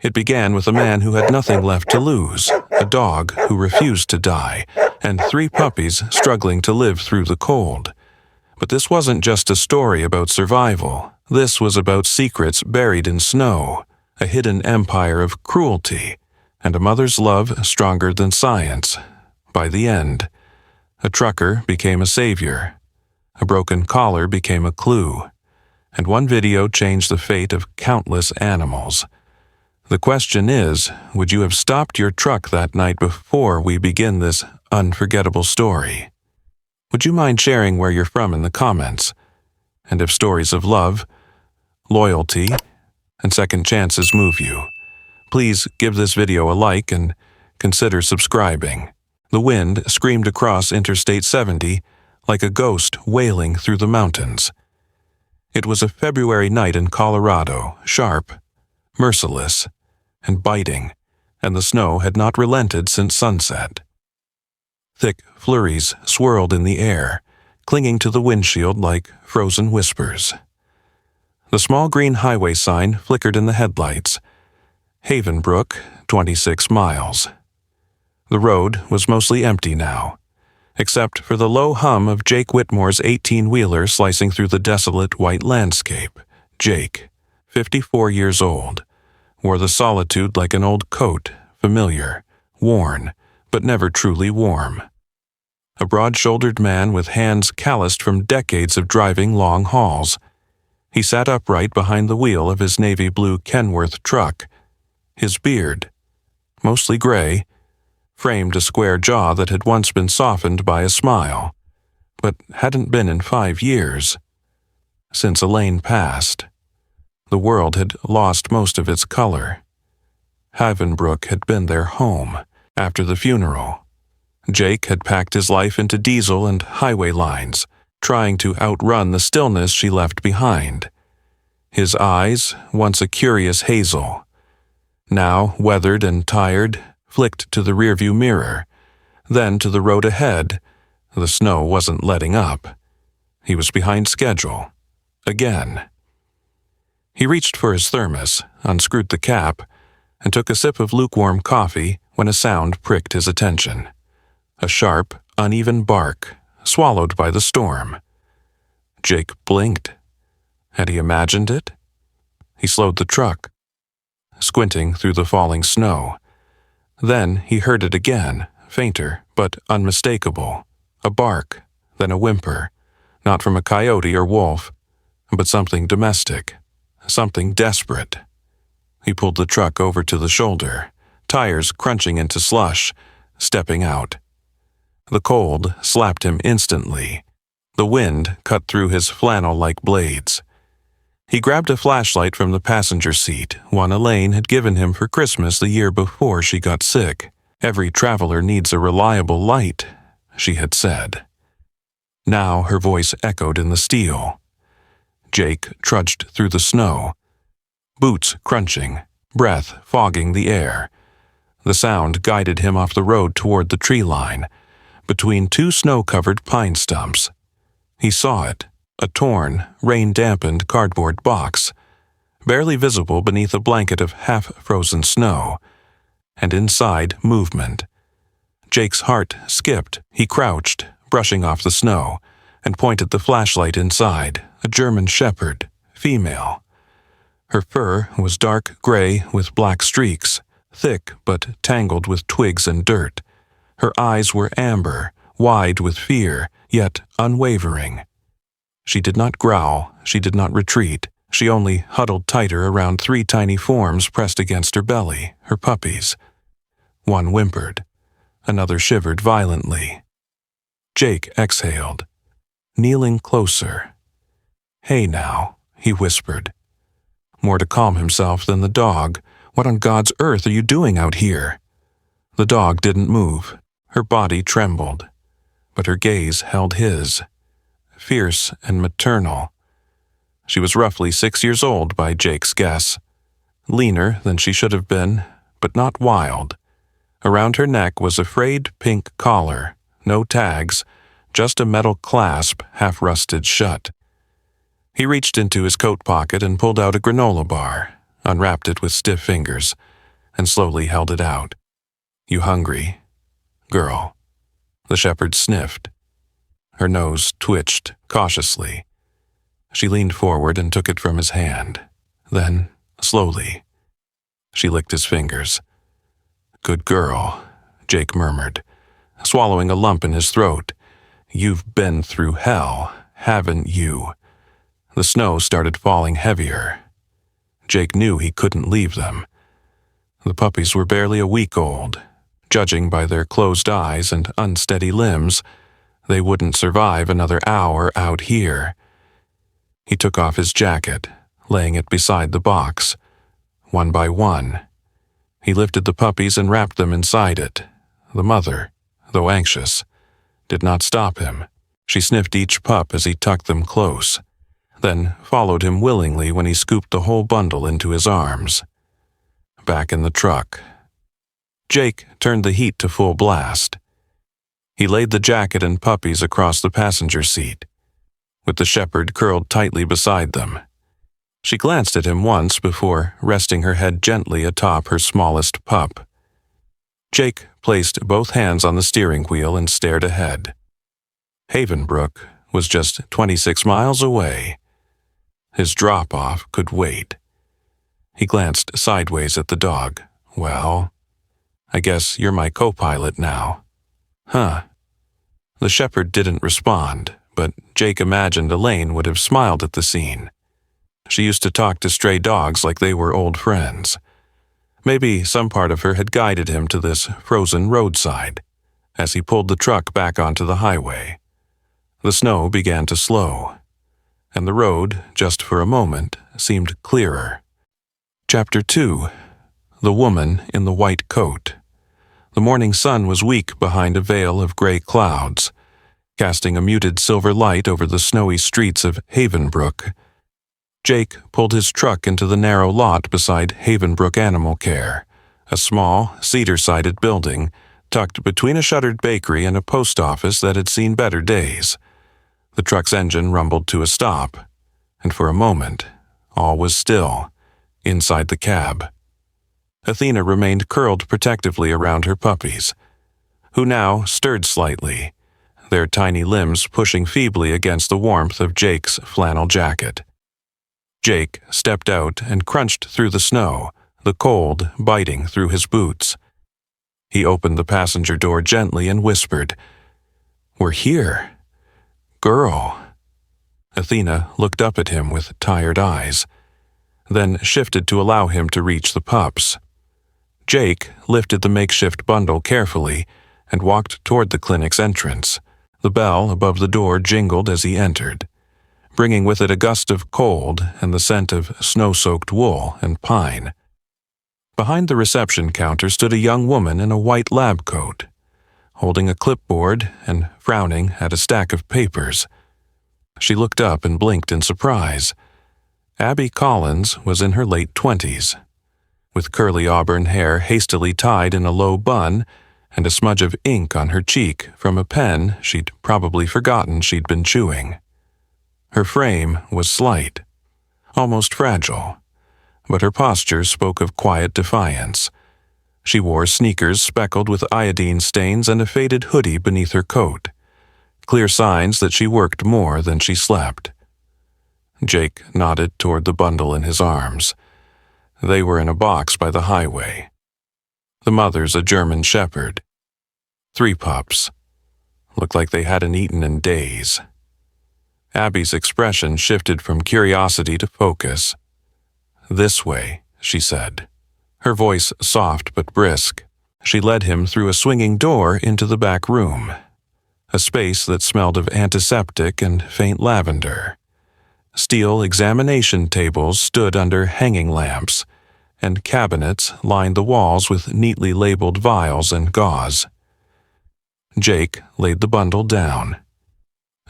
It began with a man who had nothing left to lose, a dog who refused to die, and 3 puppies struggling to live through the cold. But this wasn't just a story about survival. This was about secrets buried in snow, a hidden empire of cruelty, and a mother's love stronger than science. By the end, a trucker became a savior, a broken collar became a clue, and one video changed the fate of countless animals. The question is, would you have stopped your truck that night before we begin this unforgettable story? Would you mind sharing where you're from in the comments? And if stories of love, loyalty, and second chances move you, please give this video a like and consider subscribing. The wind screamed across Interstate 70 like a ghost wailing through the mountains. It was a February night in Colorado, sharp, merciless, and biting, and the snow had not relented since sunset. Thick flurries swirled in the air, clinging to the windshield like frozen whispers. The small green highway sign flickered in the headlights. Havenbrook, 26 miles. The road was mostly empty now, except for the low hum of Jake Whitmore's 18-wheeler slicing through the desolate white landscape. Jake, 54 years old, wore the solitude like an old coat, familiar, worn, but never truly warm. A broad-shouldered man with hands calloused from decades of driving long hauls. He sat upright behind the wheel of his navy blue Kenworth truck. His beard, mostly gray, framed a square jaw that had once been softened by a smile, but hadn't been in 5 years. Since Elaine passed, the world had lost most of its color. Havenbrook had been their home after the funeral. Jake had packed his life into diesel and highway lines, trying to outrun the stillness she left behind. His eyes, once a curious hazel, now weathered and tired, flicked to the rearview mirror, then to the road ahead. The snow wasn't letting up. He was behind schedule. Again. He reached for his thermos, unscrewed the cap, and took a sip of lukewarm coffee when a sound pricked his attention. A sharp, uneven bark, swallowed by the storm. Jake blinked. Had he imagined it? He slowed the truck, squinting through the falling snow. Then he heard it again, fainter but unmistakable. A bark, then a whimper, not from a coyote or wolf, but something domestic, something desperate. He pulled the truck over to the shoulder, tires crunching into slush, stepping out. The cold slapped him instantly. The wind cut through his flannel like blades. He grabbed a flashlight from the passenger seat, one Elaine had given him for Christmas the year before she got sick. Every traveler needs a reliable light, she had said. Now her voice echoed in the steel. Jake trudged through the snow, boots crunching, breath fogging the air. The sound guided him off the road toward the tree line, between 2 snow-covered pine stumps. He saw it, a torn, rain-dampened cardboard box, barely visible beneath a blanket of half-frozen snow, and inside movement. Jake's heart skipped. He crouched, brushing off the snow, and pointed the flashlight inside. A German shepherd, female. Her fur was dark gray with black streaks, thick but tangled with twigs and dirt. Her eyes were amber, wide with fear, yet unwavering. She did not growl, she did not retreat. She only huddled tighter around 3 tiny forms pressed against her belly, her puppies. One whimpered. Another shivered violently. Jake exhaled, kneeling closer. "Hey now," he whispered. More to calm himself than the dog. "What on God's earth are you doing out here?" The dog didn't move. Her body trembled, but her gaze held his, fierce and maternal. She was roughly 6 years old by Jake's guess, leaner than she should have been, but not wild. Around her neck was a frayed pink collar, no tags, just a metal clasp half-rusted shut. He reached into his coat pocket and pulled out a granola bar, unwrapped it with stiff fingers, and slowly held it out. "You hungry, girl?" The shepherd sniffed. Her nose twitched cautiously. She leaned forward and took it from his hand. Then, slowly, she licked his fingers. "Good girl," Jake murmured, swallowing a lump in his throat. "You've been through hell, haven't you?" The snow started falling heavier. Jake knew he couldn't leave them. The puppies were barely a week old. Judging by their closed eyes and unsteady limbs, they wouldn't survive another hour out here. He took off his jacket, laying it beside the box. One by one, he lifted the puppies and wrapped them inside it. The mother, though anxious, did not stop him. She sniffed each pup as he tucked them close, then followed him willingly when he scooped the whole bundle into his arms. Back in the truck, Jake turned the heat to full blast. He laid the jacket and puppies across the passenger seat, with the shepherd curled tightly beside them. She glanced at him once before resting her head gently atop her smallest pup. Jake placed both hands on the steering wheel and stared ahead. Havenbrook was just 26 miles away. His drop-off could wait. He glanced sideways at the dog. "Well, I guess you're my co-pilot now." "Huh." The shepherd didn't respond, but Jake imagined Elaine would have smiled at the scene. She used to talk to stray dogs like they were old friends. Maybe some part of her had guided him to this frozen roadside as he pulled the truck back onto the highway. The snow began to slow, and the road, just for a moment, seemed clearer. Chapter 2. The Woman in the White Coat. The morning sun was weak behind a veil of gray clouds, casting a muted silver light over the snowy streets of Havenbrook. Jake pulled his truck into the narrow lot beside Havenbrook Animal Care, a small, cedar-sided building tucked between a shuttered bakery and a post office that had seen better days. The truck's engine rumbled to a stop, and for a moment, all was still inside the cab. Athena remained curled protectively around her puppies, who now stirred slightly, their tiny limbs pushing feebly against the warmth of Jake's flannel jacket. Jake stepped out and crunched through the snow, the cold biting through his boots. He opened the passenger door gently and whispered, "We're here. Girl." Athena looked up at him with tired eyes, then shifted to allow him to reach the pups. Jake lifted the makeshift bundle carefully and walked toward the clinic's entrance. The bell above the door jingled as he entered, bringing with it a gust of cold and the scent of snow-soaked wool and pine. Behind the reception counter stood a young woman in a white lab coat, holding a clipboard and frowning at a stack of papers. She looked up and blinked in surprise. Abby Collins was in her late 20s, with curly auburn hair hastily tied in a low bun and a smudge of ink on her cheek from a pen she'd probably forgotten she'd been chewing. Her frame was slight, almost fragile, but her posture spoke of quiet defiance. She wore sneakers speckled with iodine stains and a faded hoodie beneath her coat, clear signs that she worked more than she slept. Jake nodded toward the bundle in his arms. They were in a box by the highway. The mother's a German shepherd. 3 pups. Looked like they hadn't eaten in days. Abby's expression shifted from curiosity to focus. "This way," she said, her voice soft but brisk. She led him through a swinging door into the back room, a space that smelled of antiseptic and faint lavender. Steel examination tables stood under hanging lamps, and cabinets lined the walls with neatly labeled vials and gauze. Jake laid the bundle down.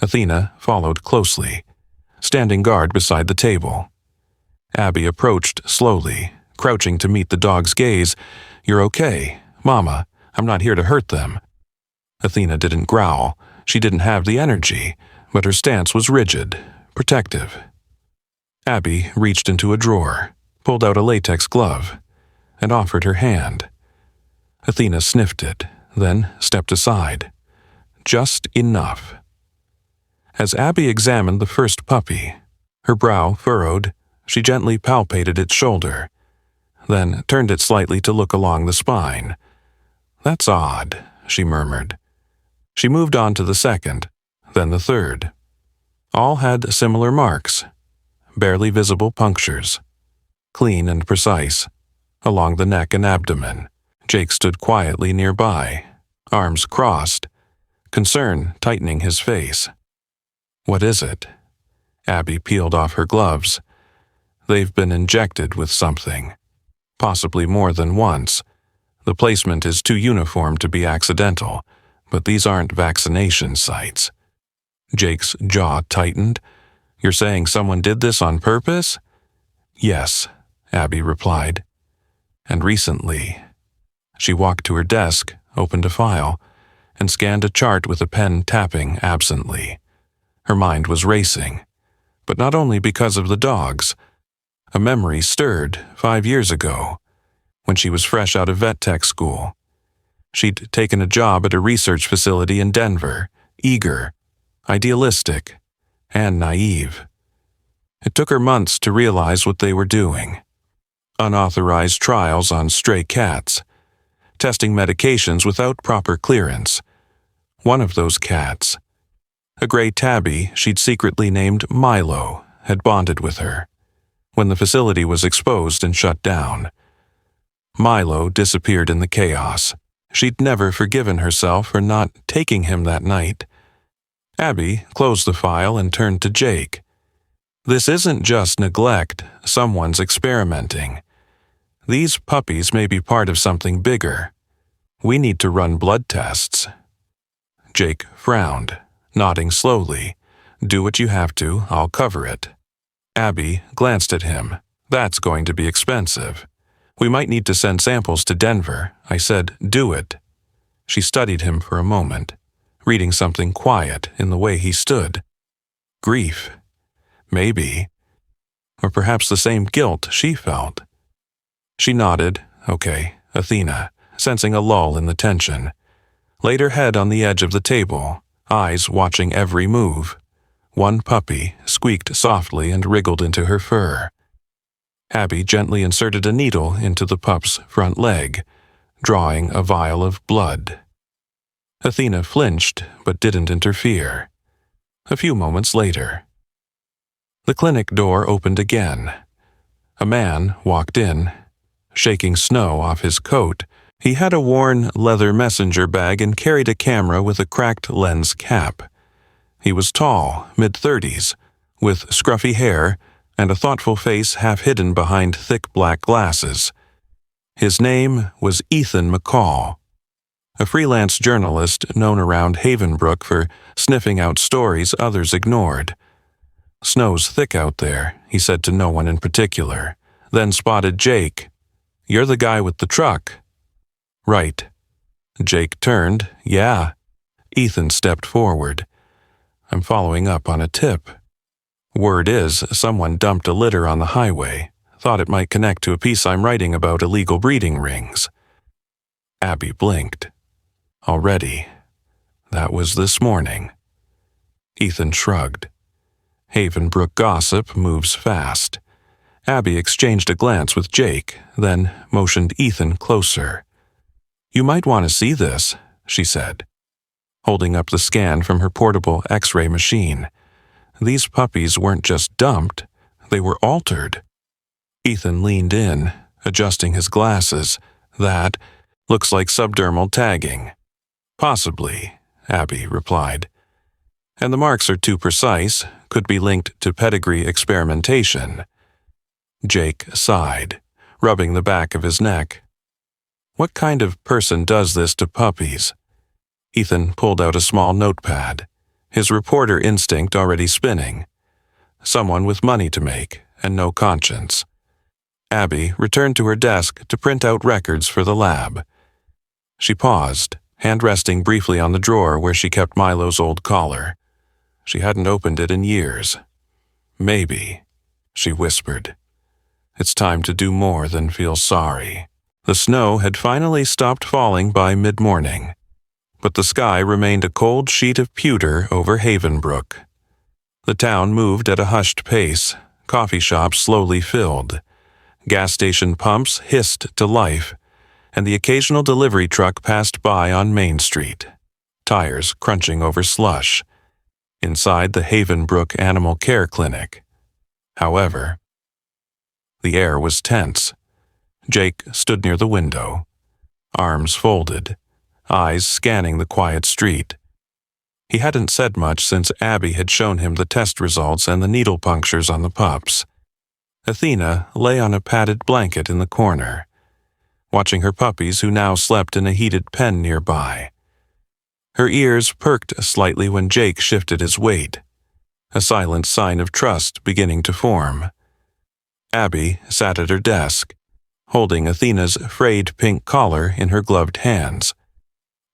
Athena followed closely, standing guard beside the table. Abby approached slowly, crouching to meet the dog's gaze. "You're okay, Mama. I'm not here to hurt them." Athena didn't growl. She didn't have the energy, but her stance was rigid, protective. Abby reached into a drawer, pulled out a latex glove. and offered her hand. Athena sniffed it, then stepped aside. Just enough. As Abby examined the first puppy, her brow furrowed, she gently palpated its shoulder, then turned it slightly to look along the spine. "That's odd," she murmured. She moved on to the second, then the third. All had similar marks, barely visible punctures, clean and precise, along the neck and abdomen. Jake stood quietly nearby, arms crossed, concern tightening his face. "What is it?" Abby peeled off her gloves. "They've been injected with something. Possibly more than once. The placement is too uniform to be accidental, but these aren't vaccination sites." Jake's jaw tightened. "You're saying someone did this on purpose?" "Yes," Abby replied. "And recently." She walked to her desk, opened a file, and scanned a chart with a pen tapping absently. Her mind was racing, but not only because of the dogs. A memory stirred 5 years ago, when she was fresh out of vet tech school. She'd taken a job at a research facility in Denver, eager, idealistic, and naive. It took her months to realize what they were doing. Unauthorized trials on stray cats, testing medications without proper clearance. One of those cats, a gray tabby she'd secretly named Milo, had bonded with her. When the facility was exposed and shut down, Milo disappeared in the chaos. She'd never forgiven herself for not taking him that night. Abby closed the file and turned to Jake. "This isn't just neglect, someone's experimenting. These puppies may be part of something bigger. We need to run blood tests." Jake frowned, nodding slowly. "Do what you have to, I'll cover it." Abby glanced at him. "That's going to be expensive. We might need to send samples to Denver." I said, "Do it." She studied him for a moment, reading something quiet in the way he stood. Grief. Maybe. Or perhaps the same guilt she felt. She nodded. "Okay, Athena," sensing a lull in the tension. Laid her head on the edge of the table, eyes watching every move. One puppy squeaked softly and wriggled into her fur. Abby gently inserted a needle into the pup's front leg, drawing a vial of blood. Athena flinched but didn't interfere. A few moments later, the clinic door opened again. A man walked in, shaking snow off his coat. He had a worn leather messenger bag and carried a camera with a cracked lens cap. He was tall, mid-30s, with scruffy hair and a thoughtful face half hidden behind thick black glasses. His name was Ethan McCall, a freelance journalist known around Havenbrook for sniffing out stories others ignored. "Snow's thick out there," he said to no one in particular, then spotted Jake. "You're the guy with the truck." "Right." Jake turned. "Yeah." Ethan stepped forward. "I'm following up on a tip. Word is, someone dumped a litter on the highway. Thought it might connect to a piece I'm writing about illegal breeding rings." Abby blinked. "Already? That was this morning." Ethan shrugged. Havenbrook gossip moves fast. Abby exchanged a glance with Jake, then motioned Ethan closer. "You might want to see this," she said, holding up the scan from her portable X-ray machine. These puppies weren't just dumped, they were altered. Ethan leaned in, adjusting his glasses. "That looks like subdermal tagging." "Possibly," Abby replied. "And the marks are too precise, could be linked to pedigree experimentation." Jake sighed, rubbing the back of his neck. "What kind of person does this to puppies?" Ethan pulled out a small notepad, his reporter instinct already spinning. Someone with money to make and no conscience. Abby returned to her desk to print out records for the lab. She paused, hand resting briefly on the drawer where she kept Milo's old collar. She hadn't opened it in years. "Maybe," she whispered. "It's time to do more than feel sorry." The snow had finally stopped falling by mid-morning, but the sky remained a cold sheet of pewter over Havenbrook. The town moved at a hushed pace, coffee shops slowly filled, gas station pumps hissed to life, and the occasional delivery truck passed by on Main Street, tires crunching over slush, inside the Havenbrook Animal Care Clinic. However, the air was tense. Jake stood near the window, arms folded, eyes scanning the quiet street. He hadn't said much since Abby had shown him the test results and the needle punctures on the pups. Athena lay on a padded blanket in the corner, watching her puppies who now slept in a heated pen nearby. Her ears perked slightly when Jake shifted his weight, a silent sign of trust beginning to form. Abby sat at her desk, holding Athena's frayed pink collar in her gloved hands.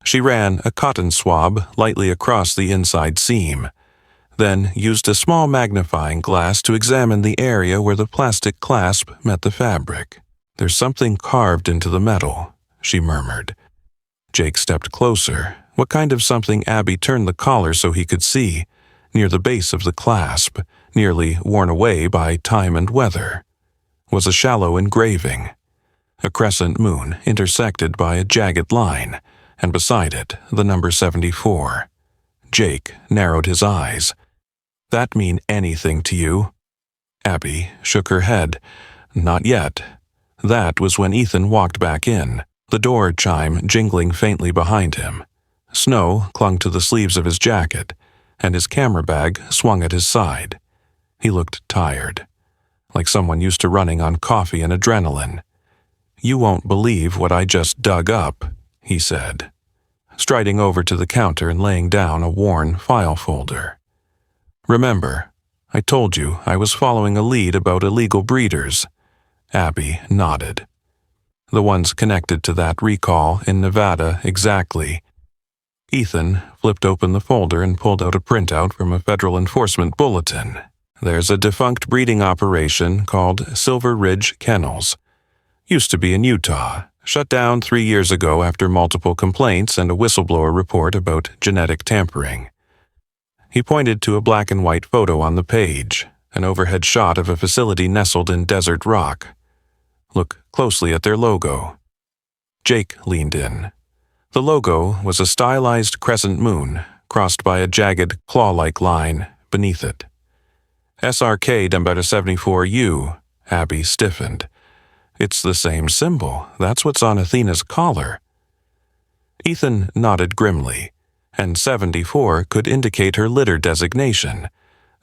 She ran a cotton swab lightly across the inside seam, then used a small magnifying glass to examine the area where the plastic clasp met the fabric. "There's something carved into the metal," she murmured. Jake stepped closer. What kind of something? Abby turned the collar so he could see, near the base of the clasp, nearly worn away by time and weather, was a shallow engraving, a crescent moon intersected by a jagged line, and beside it, the number 74. Jake narrowed his eyes. "That mean anything to you?" Abby shook her head. "Not yet." That was when Ethan walked back in, the door chime jingling faintly behind him. Snow clung to the sleeves of his jacket, and his camera bag swung at his side. He looked tired, like someone used to running on coffee and adrenaline. "You won't believe what I just dug up," he said, striding over to the counter and laying down a worn file folder. "Remember, I told you I was following a lead about illegal breeders." Abby nodded. "The ones connected to that recall in Nevada, exactly." Ethan flipped open the folder and pulled out a printout from a federal enforcement bulletin. "There's a defunct breeding operation called Silver Ridge Kennels. Used to be in Utah, shut down 3 years ago after multiple complaints and a whistleblower report about genetic tampering." He pointed to a black and white photo on the page, an overhead shot of a facility nestled in desert rock. "Look closely at their logo." Jake leaned in. The logo was a stylized crescent moon, crossed by a jagged, claw-like line beneath it. "SRK number 74U, Abby stiffened. "It's the same symbol. That's what's on Athena's collar." Ethan nodded grimly, and 74 could indicate her litter designation.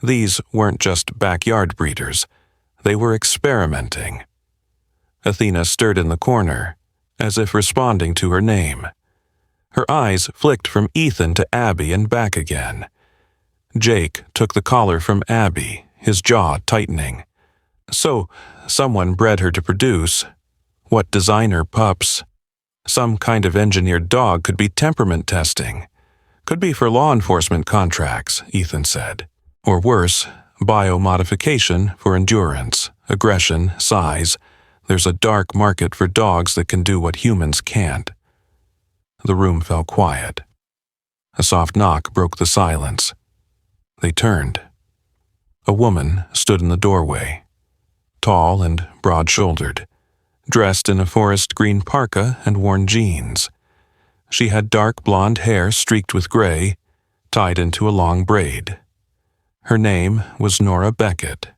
These weren't just backyard breeders. They were experimenting. Athena stirred in the corner, as if responding to her name. Her eyes flicked from Ethan to Abby and back again. Jake took the collar from Abby, his jaw tightening. "So, someone bred her to produce. What designer pups? Some kind of engineered dog could be temperament testing. Could be for law enforcement contracts," Ethan said. "Or worse, biomodification for endurance, aggression, size. There's a dark market for dogs that can do what humans can't." The room fell quiet. A soft knock broke the silence. They turned. A woman stood in the doorway, tall and broad-shouldered, dressed in a forest green parka and worn jeans. She had dark blonde hair streaked with gray, tied into a long braid. Her name was Nora Beckett,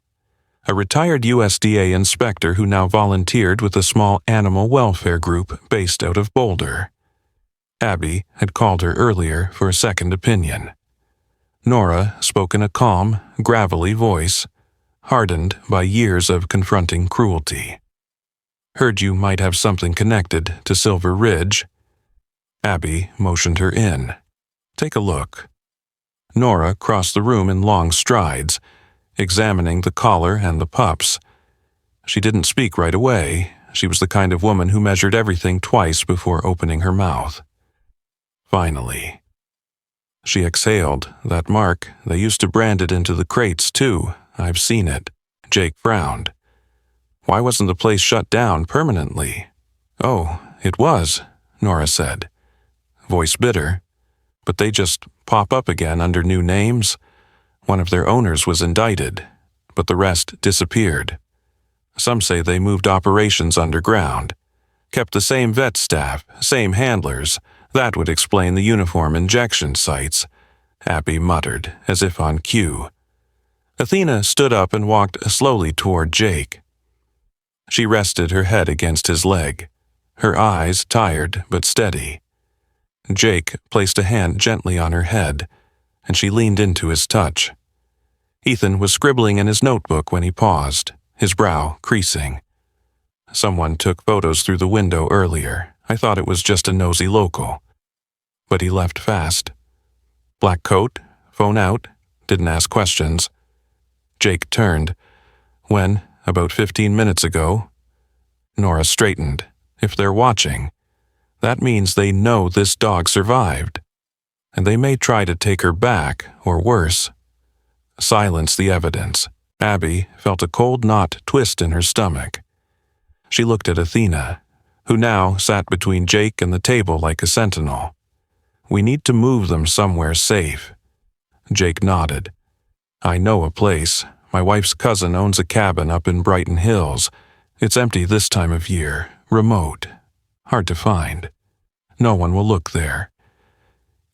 a retired USDA inspector who now volunteered with a small animal welfare group based out of Boulder. Abby had called her earlier for a second opinion. Nora spoke in a calm, gravelly voice, hardened by years of confronting cruelty. "Heard you might have something connected to Silver Ridge." Abby motioned her in. "Take a look." Nora crossed the room in long strides, examining the collar and the pups. She didn't speak right away. She was the kind of woman who measured everything twice before opening her mouth. Finally, she exhaled. "That mark, they used to brand it into the crates, too. I've seen it." Jake frowned. "Why wasn't the place shut down permanently?" "Oh, it was," Nora said, voice bitter. "But they just pop up again under new names. One of their owners was indicted, but the rest disappeared. Some say they moved operations underground, kept the same vet staff, same handlers. That would explain the uniform injection sites," Abby muttered, as if on cue. Athena stood up and walked slowly toward Jake. She rested her head against his leg, her eyes tired but steady. Jake placed a hand gently on her head, and she leaned into his touch. Ethan was scribbling in his notebook when he paused, his brow creasing. "Someone took photos through the window earlier. I thought it was just a nosy local. But he left fast. Black coat, phone out, didn't ask questions." Jake turned. "When, about 15 minutes ago." Nora straightened. "If they're watching, that means they know this dog survived. And they may try to take her back, or worse. Silence the evidence." Abby felt a cold knot twist in her stomach. She looked at Athena, who now sat between Jake and the table like a sentinel. "We need to move them somewhere safe." Jake nodded. "I know a place. My wife's cousin owns a cabin up in Brighton Hills. It's empty this time of year, remote, hard to find. No one will look there."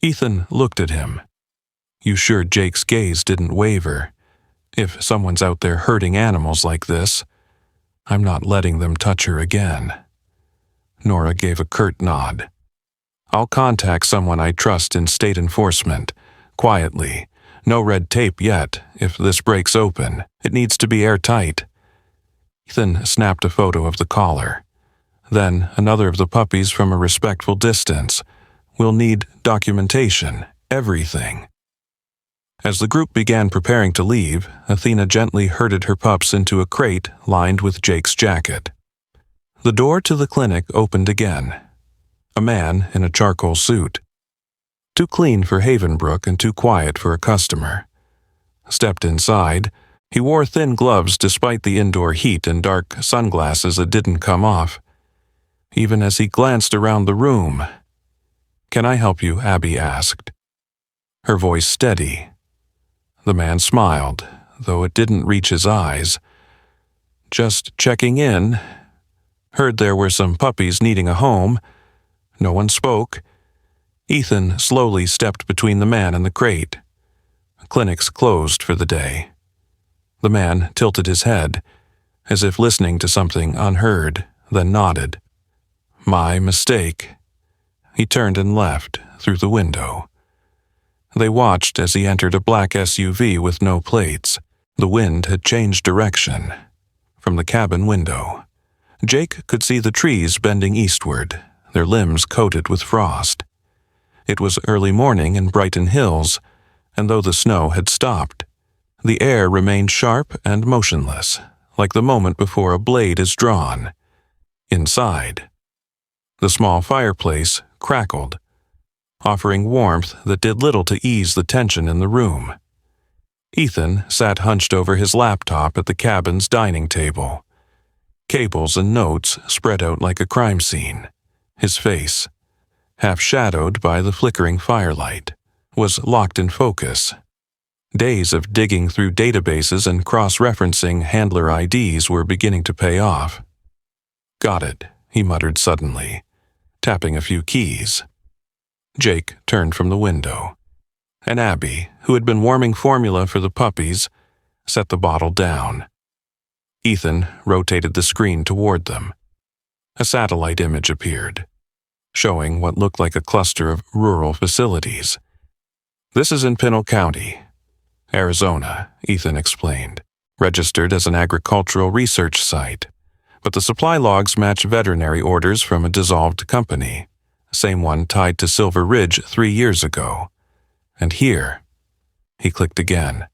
Ethan looked at him. "You sure Jake's gaze didn't waver? If someone's out there hurting animals like this, I'm not letting them touch her again." Nora gave a curt nod. "I'll contact someone I trust in state enforcement, quietly. No red tape yet. If this breaks open, it needs to be airtight." Ethan snapped a photo of the collar. "Then another of the puppies from a respectful distance. We'll need documentation, everything." As the group began preparing to leave, Athena gently herded her pups into a crate lined with Jake's jacket. The door to the clinic opened again. A man in a charcoal suit. Too clean for Havenbrook and too quiet for a customer. Stepped inside. He wore thin gloves despite the indoor heat and dark sunglasses that didn't come off. Even as he glanced around the room. "Can I help you?" Abby asked. Her voice steady. The man smiled, though it didn't reach his eyes. "Just checking in. Heard there were some puppies needing a home." No one spoke. Ethan slowly stepped between the man and the crate. Clinics closed for the day. The man tilted his head, as if listening to something unheard, then nodded. "My mistake." He turned and left, through the window. They watched as he entered a black SUV with no plates. The wind had changed direction. From the cabin window, Jake could see the trees bending eastward, their limbs coated with frost. It was early morning in Brighton Hills, and though the snow had stopped, the air remained sharp and motionless, like the moment before a blade is drawn. Inside, the small fireplace crackled, offering warmth that did little to ease the tension in the room. Ethan sat hunched over his laptop at the cabin's dining table. Cables and notes spread out like a crime scene. His face, half shadowed by the flickering firelight, was locked in focus. Days of digging through databases and cross-referencing handler IDs were beginning to pay off. "Got it," he muttered suddenly, tapping a few keys. Jake turned from the window, and Abby, who had been warming formula for the puppies, set the bottle down. Ethan rotated the screen toward them. A satellite image appeared, showing what looked like a cluster of rural facilities. "This is in Pinal County, Arizona," Ethan explained, "registered as an agricultural research site, but the supply logs match veterinary orders from a dissolved company. Same one tied to Silver Ridge 3 years ago. And here," he clicked again,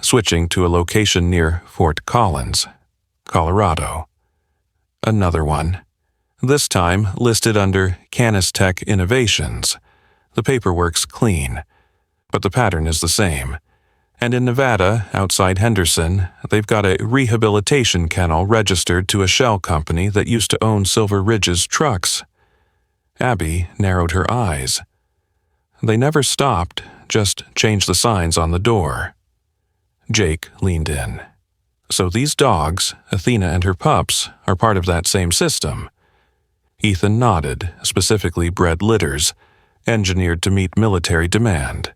switching to a location near Fort Collins, Colorado. Another one, this time listed under Canistech Innovations. The paperwork's clean, but the pattern is the same. And in Nevada, outside Henderson, they've got a rehabilitation kennel registered to a shell company that used to own Silver Ridge's trucks. Abby narrowed her eyes. They never stopped, just changed the signs on the door. Jake leaned in. So these dogs, Athena and her pups, are part of that same system. Ethan nodded, specifically bred litters, engineered to meet military demand.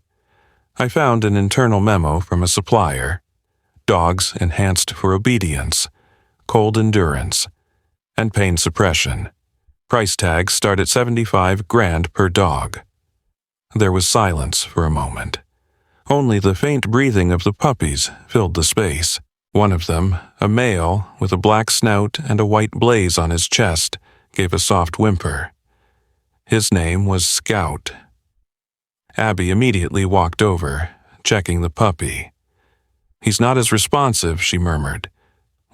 I found an internal memo from a supplier. Dogs enhanced for obedience, cold endurance, and pain suppression. Price tags start at $75,000 per dog. There was silence for a moment. Only the faint breathing of the puppies filled the space. One of them, a male with a black snout and a white blaze on his chest, gave a soft whimper. His name was Scout. Abby immediately walked over, checking the puppy. "He's not as responsive," she murmured,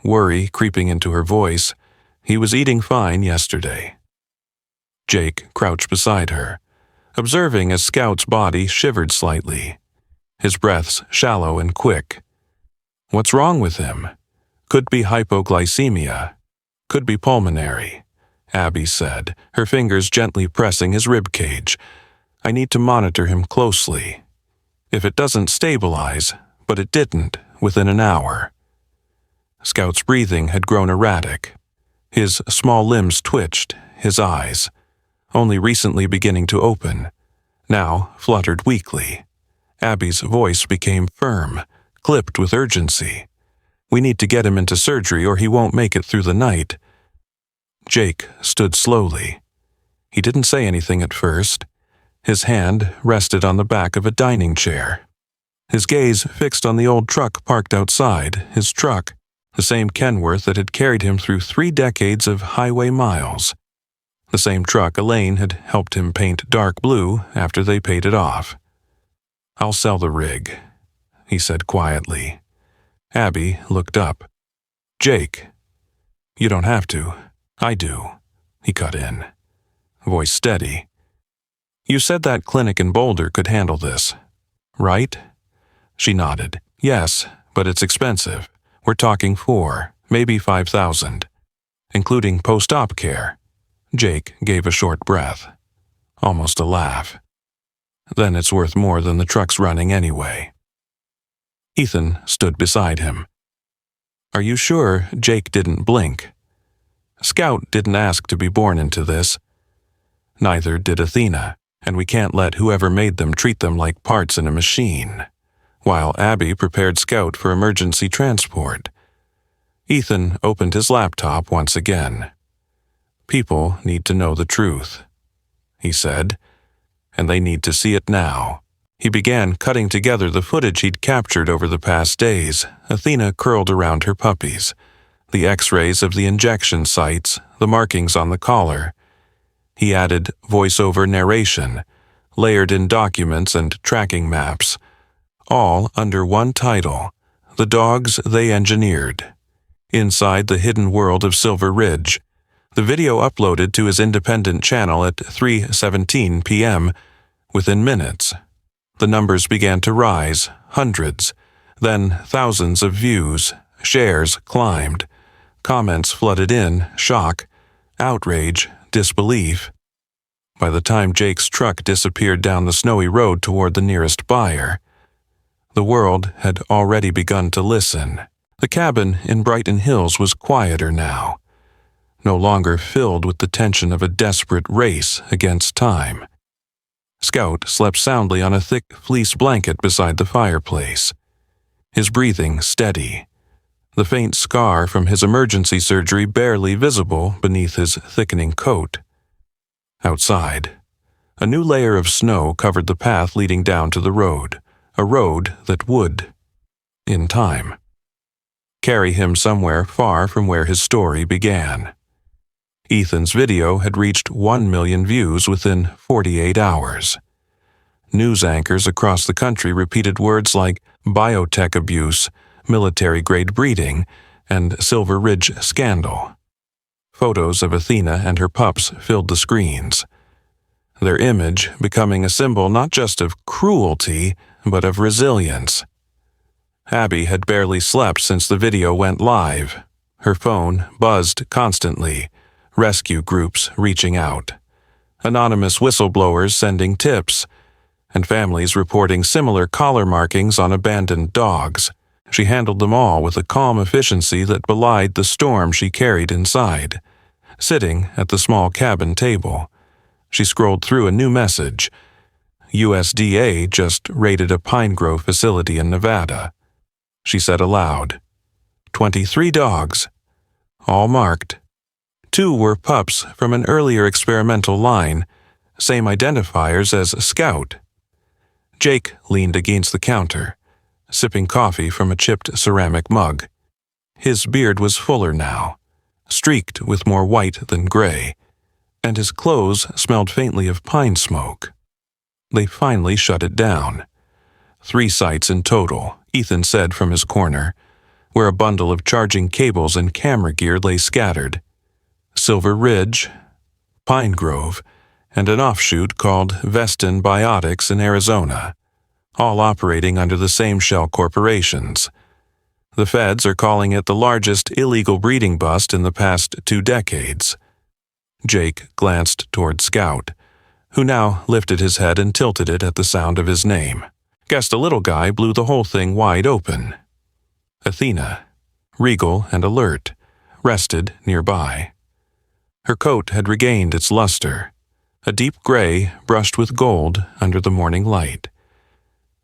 worry creeping into her voice. "He was eating fine yesterday." Jake crouched beside her, observing as Scout's body shivered slightly, his breaths shallow and quick. "What's wrong with him? Could be hypoglycemia. Could be pulmonary," Abby said, her fingers gently pressing his rib cage. "I need to monitor him closely. If it doesn't stabilize," but it didn't, within an hour. Scout's breathing had grown erratic. His small limbs twitched, his eyes, only recently beginning to open, now fluttered weakly. Abby's voice became firm, clipped with urgency. "We need to get him into surgery or he won't make it through the night." Jake stood slowly. He didn't say anything at first. His hand rested on the back of a dining chair. His gaze fixed on the old truck parked outside, his truck, the same Kenworth that had carried him through 3 decades of highway miles. The same truck Elaine had helped him paint dark blue after they paid it off. "I'll sell the rig," he said quietly. Abby looked up. "Jake." "You don't have to. I do," he cut in, voice steady. "You said that clinic in Boulder could handle this, right?" She nodded. "Yes, but it's expensive. We're talking 4, maybe 5,000, including post-op care." Jake gave a short breath, almost a laugh. "Then it's worth more than the truck's running anyway." Ethan stood beside him. "Are you sure?" Jake didn't blink. "Scout didn't ask to be born into this. Neither did Athena, and we can't let whoever made them treat them like parts in a machine." While Abby prepared Scout for emergency transport, Ethan opened his laptop once again. "People need to know the truth," he said, "and they need to see it now." He began cutting together the footage he'd captured over the past days, Athena curled around her puppies, the x-rays of the injection sites, the markings on the collar. He added voice-over narration, layered in documents and tracking maps, all under one title, The Dogs They Engineered. Inside the hidden world of Silver Ridge, the video uploaded to his independent channel at 3:17 p.m. Within minutes, the numbers began to rise, hundreds, then thousands of views, shares climbed, comments flooded in, shock, outrage, disbelief. By the time Jake's truck disappeared down the snowy road toward the nearest buyer, the world had already begun to listen. The cabin in Brighton Hills was quieter now, no longer filled with the tension of a desperate race against time. Scout slept soundly on a thick fleece blanket beside the fireplace, his breathing steady, the faint scar from his emergency surgery barely visible beneath his thickening coat. Outside, a new layer of snow covered the path leading down to the road, a road that would, in time, carry him somewhere far from where his story began. Ethan's video had reached 1 million views within 48 hours. News anchors across the country repeated words like biotech abuse, military-grade breeding, and Silver Ridge scandal. Photos of Athena and her pups filled the screens, their image becoming a symbol not just of cruelty, but of resilience. Abby had barely slept since the video went live. Her phone buzzed constantly, rescue groups reaching out, anonymous whistleblowers sending tips, and families reporting similar collar markings on abandoned dogs. She handled them all with a calm efficiency that belied the storm she carried inside. Sitting at the small cabin table, she scrolled through a new message. USDA just raided a Pine Grove facility in Nevada. She said aloud, 23 dogs, all marked. 2 were pups from an earlier experimental line, same identifiers as Scout. Jake leaned against the counter, sipping coffee from a chipped ceramic mug. His beard was fuller now, streaked with more white than gray, and his clothes smelled faintly of pine smoke. They finally shut it down. 3 sites in total, Ethan said from his corner, where a bundle of charging cables and camera gear lay scattered. Silver Ridge, Pine Grove, and an offshoot called Vestin Biotics in Arizona, all operating under the same shell corporations. The feds are calling it the largest illegal breeding bust in the past 2 decades. Jake glanced toward Scout, who now lifted his head and tilted it at the sound of his name. Guessed a little guy blew the whole thing wide open. Athena, regal and alert, rested nearby. Her coat had regained its luster, a deep gray brushed with gold under the morning light.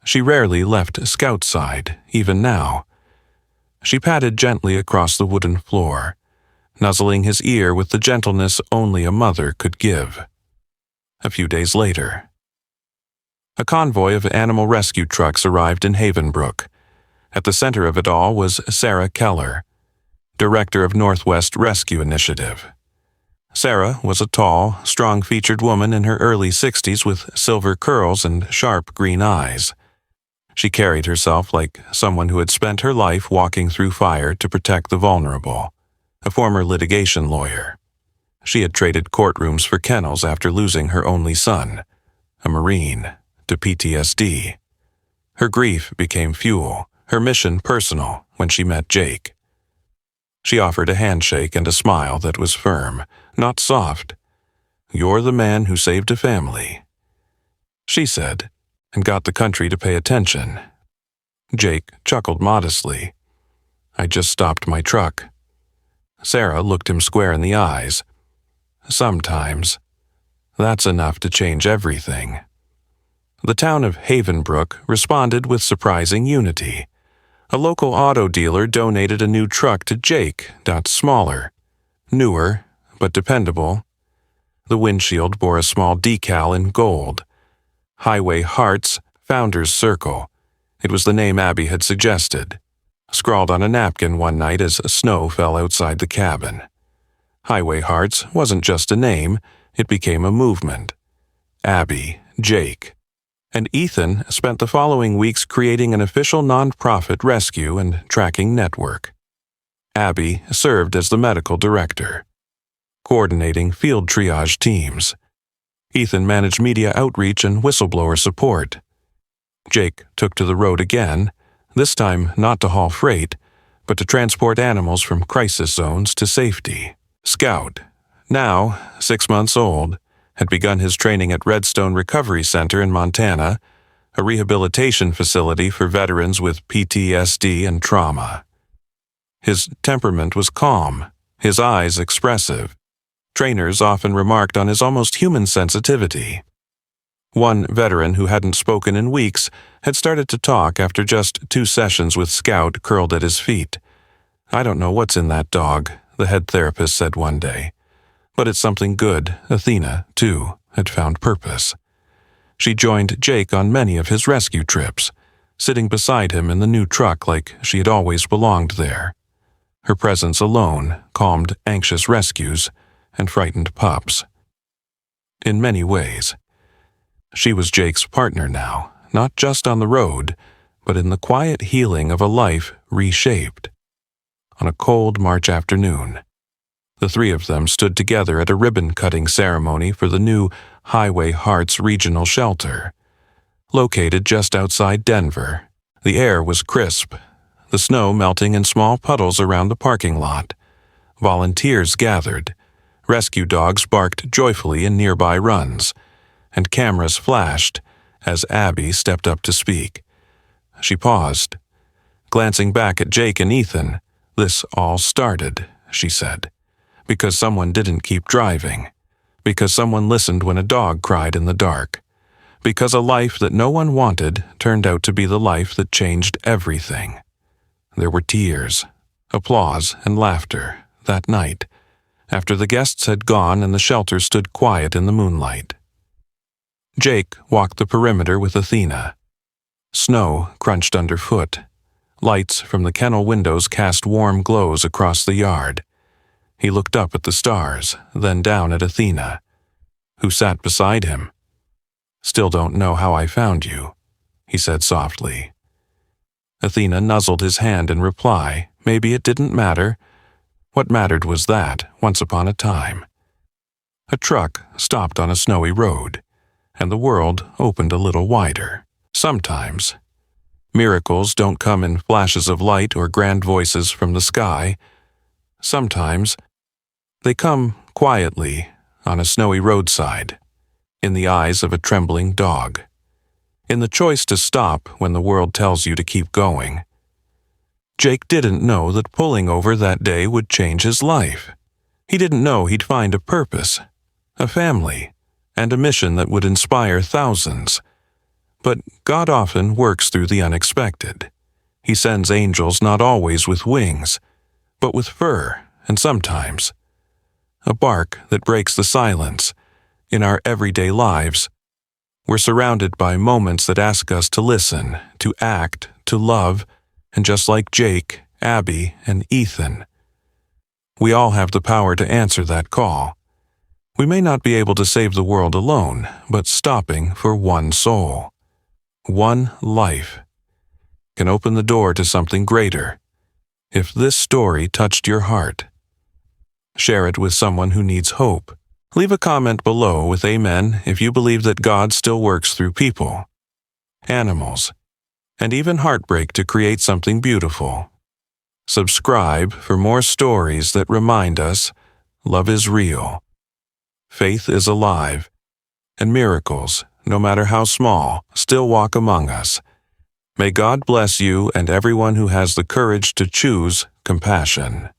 She rarely left Scout's side, even now. She patted gently across the wooden floor, nuzzling his ear with the gentleness only a mother could give. A few days later, a convoy of animal rescue trucks arrived in Havenbrook. At the center of it all was Sarah Keller, director of Northwest Rescue Initiative. Sarah was a tall, strong-featured woman in her early 60s with silver curls and sharp green eyes. She carried herself like someone who had spent her life walking through fire to protect the vulnerable, a former litigation lawyer. She had traded courtrooms for kennels after losing her only son, a Marine, to PTSD. Her grief became fuel, her mission personal, when she met Jake. She offered a handshake and a smile that was firm, not soft. "You're the man who saved a family," she said, and got the country to pay attention. Jake chuckled modestly. "I just stopped my truck." Sarah looked him square in the eyes. "Sometimes. That's enough to change everything." The town of Havenbrook responded with surprising unity. A local auto dealer donated a new truck to Jake, smaller, newer, but dependable. The windshield bore a small decal in gold. Highway Hearts, Founders Circle. It was the name Abby had suggested, scrawled on a napkin one night as snow fell outside the cabin. Highway Hearts wasn't just a name, it became a movement. Abby, Jake, and Ethan spent the following weeks creating an official nonprofit rescue and tracking network. Abby served as the medical director, coordinating field triage teams. Ethan managed media outreach and whistleblower support. Jake took to the road again, this time not to haul freight, but to transport animals from crisis zones to safety. Scout, now 6 months old, had begun his training at Redstone Recovery Center in Montana, a rehabilitation facility for veterans with PTSD and trauma. His temperament was calm, his eyes expressive. Trainers often remarked on his almost human sensitivity. One veteran who hadn't spoken in weeks had started to talk after just 2 sessions with Scout curled at his feet. "I don't know what's in that dog," the head therapist said one day. But it's something good. Athena, too, had found purpose. She joined Jake on many of his rescue trips, sitting beside him in the new truck like she had always belonged there. Her presence alone calmed anxious rescues and frightened pups. In many ways, she was Jake's partner now, not just on the road, but in the quiet healing of a life reshaped. On a cold March afternoon, the 3 of them stood together at a ribbon-cutting ceremony for the new Highway Hearts Regional Shelter. Located just outside Denver, the air was crisp, the snow melting in small puddles around the parking lot. Volunteers gathered. Rescue dogs barked joyfully in nearby runs, and cameras flashed as Abby stepped up to speak. She paused. Glancing back at Jake and Ethan, "This all started," she said, "because someone didn't keep driving, because someone listened when a dog cried in the dark, because a life that no one wanted turned out to be the life that changed everything." There were tears, applause, and laughter that night, after the guests had gone and the shelter stood quiet in the moonlight. Jake walked the perimeter with Athena. Snow crunched underfoot. Lights from the kennel windows cast warm glows across the yard. He looked up at the stars, then down at Athena, who sat beside him. "Still don't know how I found you," he said softly. Athena nuzzled his hand in reply. Maybe it didn't matter. What mattered was that, once upon a time. A truck stopped on a snowy road, and the world opened a little wider. Sometimes, miracles don't come in flashes of light or grand voices from the sky. Sometimes, they come quietly on a snowy roadside, in the eyes of a trembling dog, in the choice to stop when the world tells you to keep going. Jake didn't know that pulling over that day would change his life. He didn't know he'd find a purpose, a family, and a mission that would inspire thousands. But God often works through the unexpected. He sends angels not always with wings, but with fur, and sometimes a bark that breaks the silence. In our everyday lives, we're surrounded by moments that ask us to listen, to act, to love, and just like Jake, Abby, and Ethan, we all have the power to answer that call. We may not be able to save the world alone, but stopping for one soul, one life, can open the door to something greater. If this story touched your heart, share it with someone who needs hope. Leave a comment below with amen if you believe that God still works through people, animals, and even heartbreak to create something beautiful. Subscribe for more stories that remind us love is real, faith is alive, and miracles, no matter how small, still walk among us. May God bless you and everyone who has the courage to choose compassion.